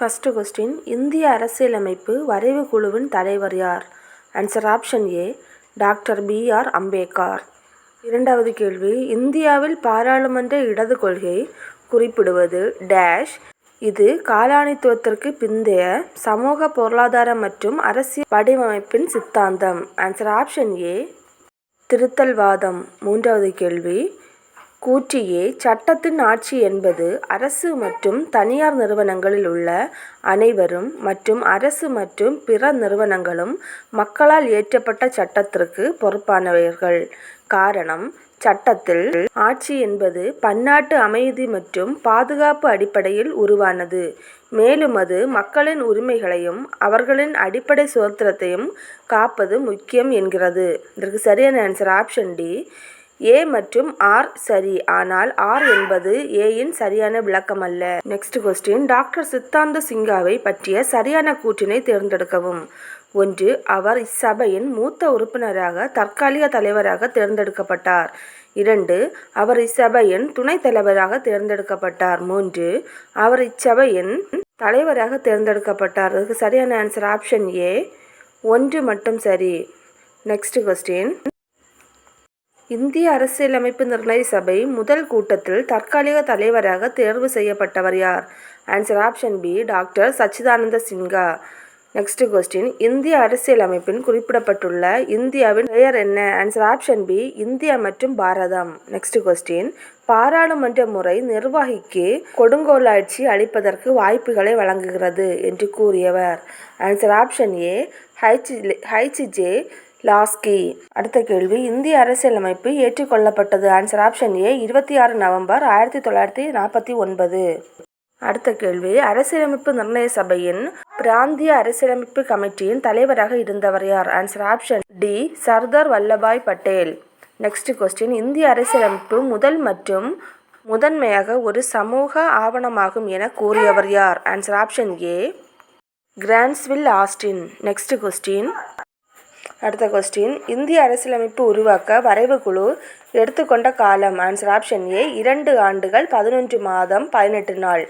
First question, இந்திய அரசியலமைப்பு வரைவு குழுவின் தலைவர் யார்? ஆன்சர் ஆப்ஷன் ஏ, டாக்டர் பி.ஆர். அம்பேத்கர். இரண்டாவது கேள்வி, இந்தியாவில் பாராளுமன்ற இடது கொள்கை குறிப்பிடுவது டேஷ். இது காலனித்துவத்திற்கு பிந்தைய சமூக, பொருளாதார மற்றும் அரசியல் வடிவமைப்பின் சித்தாந்தம். ஆன்சர் ஆப்ஷன் ஏ, திருத்தல்வாதம். மூன்றாவது கேள்வி, கூற்று ஏ, சட்டத்தின் ஆட்சி என்பது அரசு மற்றும் தனியார் நிறுவனங்களில் உள்ள அனைவரும் மற்றும் அரசு மற்றும் பிற நிறுவனங்களும் மக்களால் இயற்றப்பட்ட சட்டத்திற்கு பொறுப்பானவர்கள். காரணம், சட்டத்தில் ஆட்சி என்பது பன்னாட்டு அமைதி மற்றும் பாதுகாப்பு அடிப்படையில் உருவானது, மேலும் அது மக்களின் உரிமைகளையும் அவர்களின் அடிப்படை சுதந்திரத்தையும் காப்பது முக்கியம் என்கிறது. இதற்கு சரியான ஆன்சர் ஆப்ஷன் டி, ஏ மற்றும் ஆர் சரி, ஆனால் ஆர் என்பது ஏயின் சரியான விளக்கம் அல்ல. நெக்ஸ்ட் கொஸ்டின், டாக்டர் சித்தாந்த சிங்காவை பற்றிய சரியான கூற்றினை தேர்ந்தெடுக்கவும். 1. அவர் இச்சபையின் மூத்த உறுப்பினராக தற்காலிக தலைவராக தேர்ந்தெடுக்கப்பட்டார். 2. அவர் இச்சபையின் துணைத் தலைவராக தேர்ந்தெடுக்கப்பட்டார். 3. அவர் இச்சபையின் தலைவராக தேர்ந்தெடுக்கப்பட்டார். அதுக்கு சரியான ஆன்சர் ஆப்ஷன் ஏ, 1 மட்டும் சரி. நெக்ஸ்ட் கொஸ்டின், இந்திய அரசியலமைப்பு நிர்ணய சபை முதல் கூட்டத்தில் தற்காலிக தலைவராக தேர்வு செய்யப்பட்டவர் யார்? ஆன்சர் ஆப்ஷன் பி, டாக்டர் சச்சிதானந்த சின்ஹா. நெக்ஸ்ட் கொஸ்டின், இந்திய அரசியலமைப்பின் குறிப்பிடப்பட்டுள்ள இந்தியாவின் பெயர் என்ன? ஆன்சர் ஆப்ஷன் பி, இந்தியா மற்றும் பாரதம். நெக்ஸ்ட் கொஸ்டின், பாராளுமன்ற முறை நிர்வாகிக்கு கொடுங்கோலாட்சி அளிப்பதற்கு வாய்ப்புகளை வழங்குகிறது என்று கூறியவர். Answer option A, H J. Laski. அடுத்த கேள்வி, இந்திய அரசியலமைப்பு ஏற்றுக்கொள்ளப்பட்டது. Answer option A, 26 November 1949. அடுத்த கேள்வி, அரசியலமைப்பு நிர்ணய சபையின் பிராந்திய அரசியலமைப்பு கமிட்டியின் தலைவராக இருந்தவர் யார்? Answer option D, Sardar Vallabhbhai Patel. Next question, இந்திய அரசியலமைப்பு முதல் மற்றும் முதன்மையாக ஒரு சமூக ஆவணமாகும் என கூறியவர் யார்? Answer option A, Granville Austin. Next question, அடுத்த கொஸ்டின், இந்திய அரசியலமைப்பு உருவாக்க வரைவு குழு எடுத்துக்கொண்ட காலம். ஆன்சர் ஆப்ஷன் ஏ, 2 ஆண்டுகள் 11 மாதம் 18 நாள்.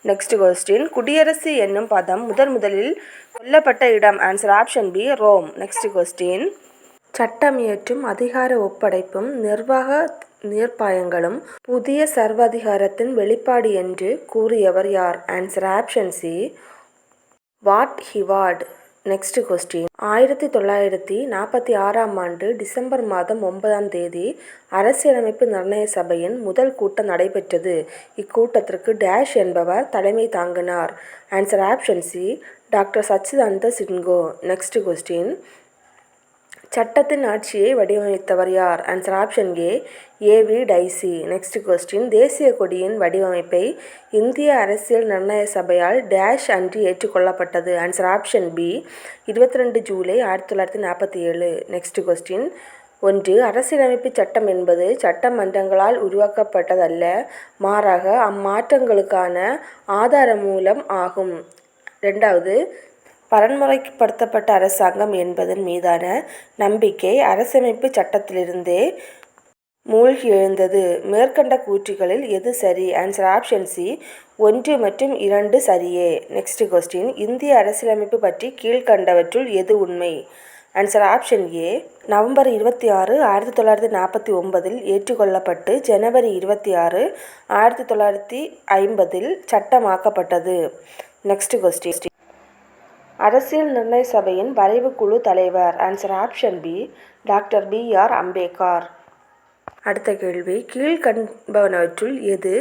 நெக்ஸ்ட் கொஸ்டின், குடியரசு என்னும் பதம் முதலில் சொல்லப்பட்ட இடம். Answer option B, Rome. Next question, சட்டம் இயற்றும் அதிகார ஒப்படைப்பும் நிர்வாக நிர்பாயங்களும் புதிய சர்வாதிகாரத்தின் வெளிப்பாடு என்று கூறியவர் யார்? ஆன்சர் ஆப்ஷன் சி, வாட் ஹிவார்ட். நெக்ஸ்ட் கொஸ்டின், 1946ஆம் ஆண்டு டிசம்பர் மாதம் 9ஆம் தேதி அரசியலமைப்பு நிர்ணய சபையின் முதல் கூட்டம் நடைபெற்றது. இக்கூட்டத்திற்கு டேஷ் என்பவர் தலைமை தாங்கினார். ஆன்சர் ஆப்ஷன் சி, டாக்டர் சச்சிதானந்த சின்ஹா. நெக்ஸ்ட் கொஸ்டின், சட்டத்தின் ஆட்சியை வடிவமைத்தவர் யார்? Answer option AV. Dicey. Next question, தேசிய கொடியின் வடிவமைப்பை இந்திய அரசியல் நிர்ணய சபையால் டேஷ் அன்று ஏற்றுக்கொள்ளப்பட்டது. Answer option B, 22 July 1947. Next question, 1. அரசியலமைப்பு சட்டம் என்பது சட்டமன்றங்களால் உருவாக்கப்பட்டதல்ல, மாறாக அம்மாற்றங்களுக்கான ஆதார மூலம் ஆகும். 2. பரன்முறைப்படுத்தப்பட்ட அரசாங்கம் என்பதன் மீதான நம்பிக்கை அரசமைப்பு சட்டத்திலிருந்தே மூழ்கி எழுந்தது. மேற்கண்ட கூற்றுகளில் எது சரி? ஆன்சர் ஆப்ஷன் சி, 1 மற்றும் 2 சரியே. நெக்ஸ்ட் கொஸ்டின், இந்திய அரசியலமைப்பு பற்றி கீழ்கண்டவற்றுள் எது உண்மை? ஆன்சர் ஆப்ஷன் ஏ, நவம்பர் 26, 1949 ஏற்றுக்கொள்ளப்பட்டு ஜனவரி 26, 1950 சட்டமாக்கப்பட்டது. நெக்ஸ்ட் கொஸ்டின், அரசியல் நிர்ணய சபையின் வரைவு குழு தலைவர். Answer option B, doctor B R. Ambedkar. அடுத்த கேள்வி, கீழ்கண்டவற்றுள் எது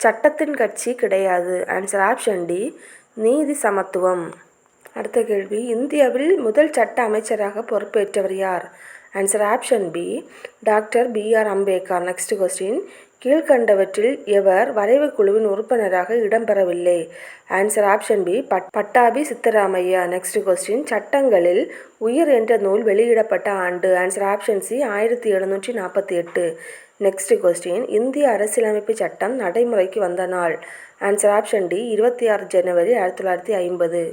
சட்டத்தின் கட்சி கிடையாது? ஆன்சர் ஆப்ஷன் டி, நீதி சமத்துவம். அடுத்த கேள்வி, இந்தியாவில் முதல் சட்ட அமைச்சராக பொறுப்பேற்றவர் யார்? Answer option B, doctor B R. Ambedkar. Next question, கீழ்கண்டவற்றில் எவர் வரைவு குழுவின் உறுப்பினராக இடம்பெறவில்லை? Answer option B, Pattabhi Sitaramayya. Next question, சட்டங்களில் உயிர் என்ற நூல் வெளியிடப்பட்ட ஆண்டு. Answer option C, 1748. Next question, இந்திய அரசியலமைப்பு சட்டம் நடைமுறைக்கு வந்த நாள். ஆன்சர் ஆப்ஷன் டி, 26 ஜனவரி 1950.